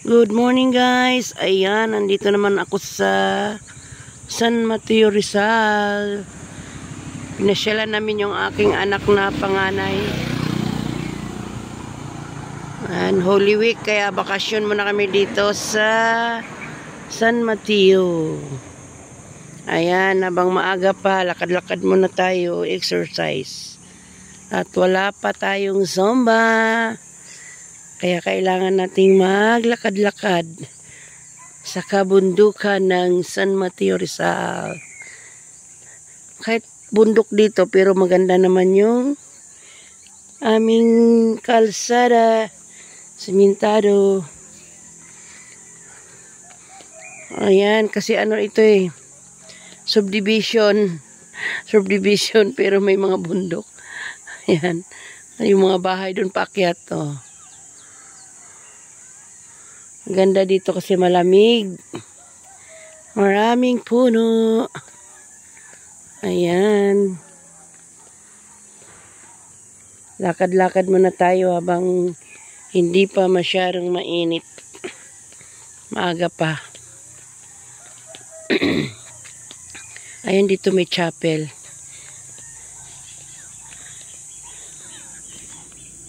Good morning guys. Ayan, nandito naman ako sa San Mateo, Rizal. Pinasyalan namin yung aking anak na panganay. And Holy Week, kaya bakasyon muna kami dito sa San Mateo. Ayan, habang maaga pa, lakad-lakad muna tayo, exercise. At wala pa tayong Zumba. Kaya kailangan nating maglakad-lakad sa kabundukan ng San Mateo, Rizal. Kahit bundok dito, pero maganda naman yung aming kalsada, simentado. Ayan, kasi ano ito subdivision. Subdivision, pero may mga bundok. Ayan, yung mga bahay doon paakyat to. Ganda dito kasi malamig. Maraming puno. Ayan. Lakad-lakad muna tayo habang hindi pa masyadong mainit. Maaga pa. Ayan, dito may chapel.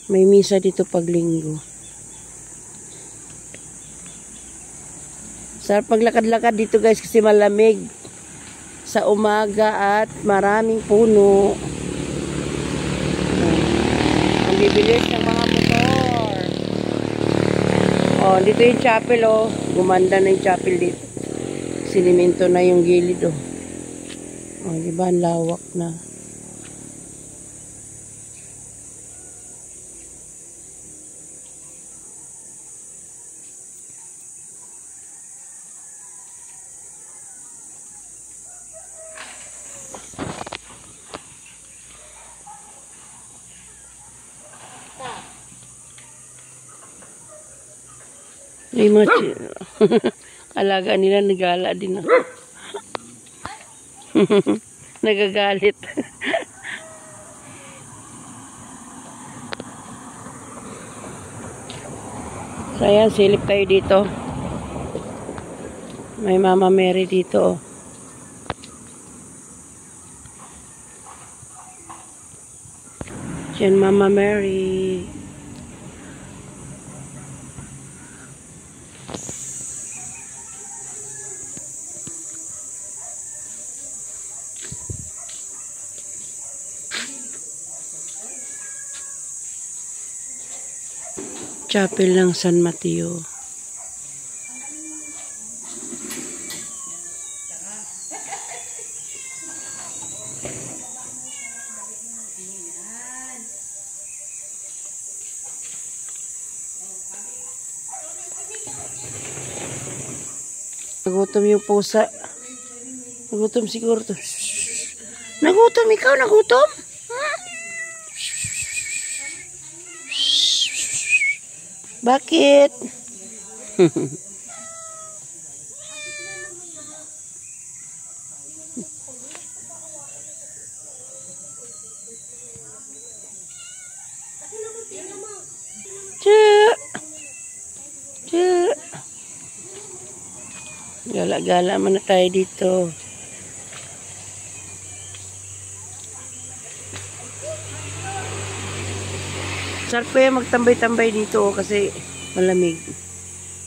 May misa dito pag linggo. Sarap paglakad-lakad dito guys kasi malamig sa umaga at maraming puno. Ang bibilis ng mga motor. Oh, dito yung chapel oh. Gumanda na yung chapel dito. Sinimento na yung gilid oh. Oh, di ba ang lawak na. May mga alaga nila nagala din. Nagagalit. So ayan, silip tayo dito. May Mama Mary dito. Diyan Mama Mary. Chapel ng San Mateo. Nagutom yung pusa. Nagutom siguro to. Nagutom ikaw, nagutom? Bakit? Gala-gala man na tayo dito. Sarap kaya magtambay-tambay dito kasi malamig.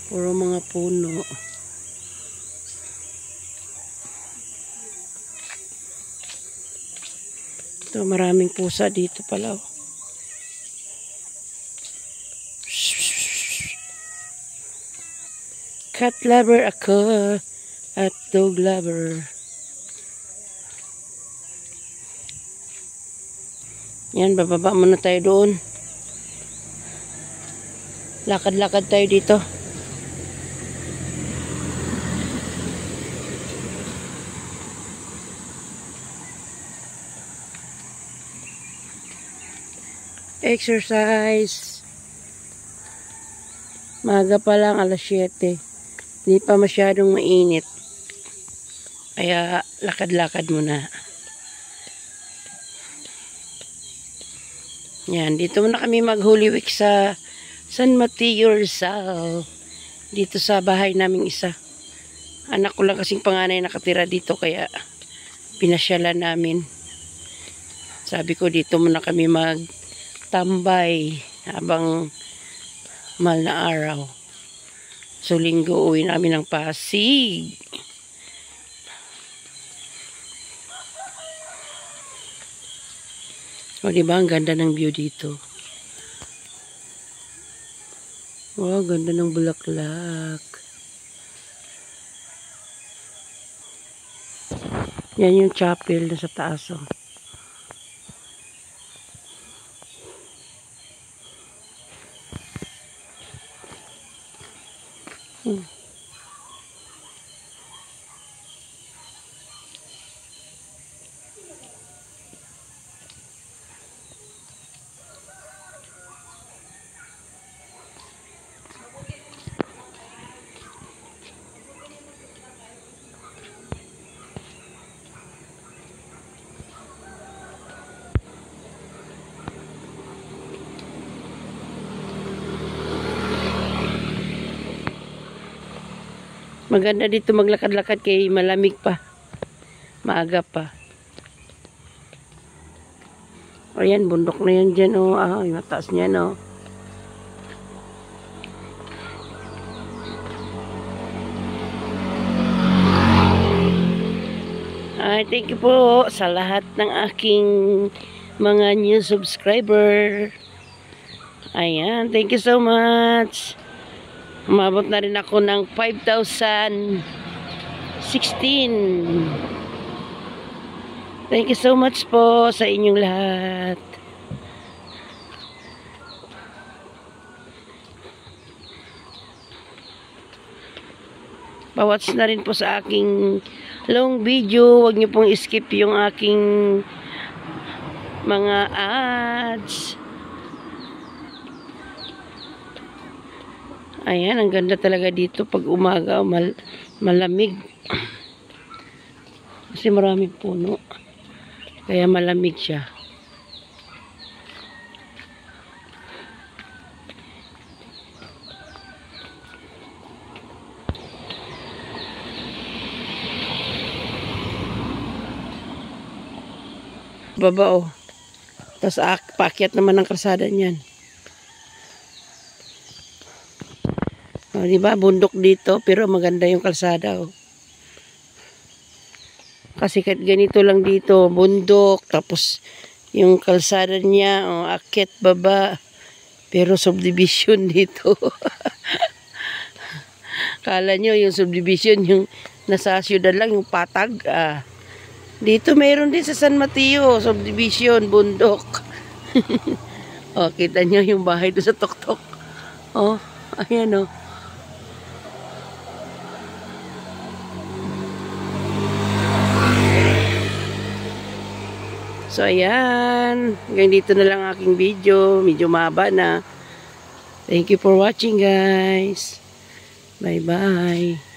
Puro mga puno. Ito, maraming pusa dito pala. Cat lover ako at dog lover. Yan, bababa muna tayo doon. Lakad-lakad tayo dito. Exercise. Maga pa lang, alas 7. Hindi pa masyadong mainit. Kaya lakad-lakad muna. Yan, dito muna kami mag Holy Week sa San Mateo, Rizal. dito sa bahay naming isa. Anak ko lang kasing panganay nakatira dito kaya pinasyalan namin. Sabi ko dito muna kami magtambay habang mahal na araw. So linggo uwi namin ng Pasig. O diba ang ganda ng view dito. Wow, ganda ng bulaklak. Yan yung chapel na sa taas. Oh. Maganda dito maglakad-lakad kay malamig pa. Maaga pa. Ayan, bundok na yan dyan. Oh. Ah, yung mataas niya, no. Ay, thank you po sa lahat ng aking mga new subscriber. Ayan, thank you so much. Umabot na rin ako ng 5,016. Thank you so much po sa inyong lahat. Pawatch na rin po sa aking long video. Huwag niyo pong skip yung aking mga ads. Ayan, ang ganda talaga dito pag umaga, malamig. Kasi maraming puno. Kaya malamig siya. Baba oh. Tapos paakyat naman ang kalsada niyan. O, diba? Bundok dito, pero maganda yung kalsada, oh. Kasi ganito lang dito, bundok, tapos yung kalsada niya, oh, akyat baba, pero subdivision dito. Kala nyo yung subdivision, yung nasa syudad lang, yung patag, ah. Dito mayroon din sa San Mateo, subdivision, bundok. O, kita nyo yung bahay doon sa tuktok. Oh, ayan, oh. So, ayan. Hanggang dito na lang aking video. Medyo mahaba na. Thank you for watching, guys. Bye-bye.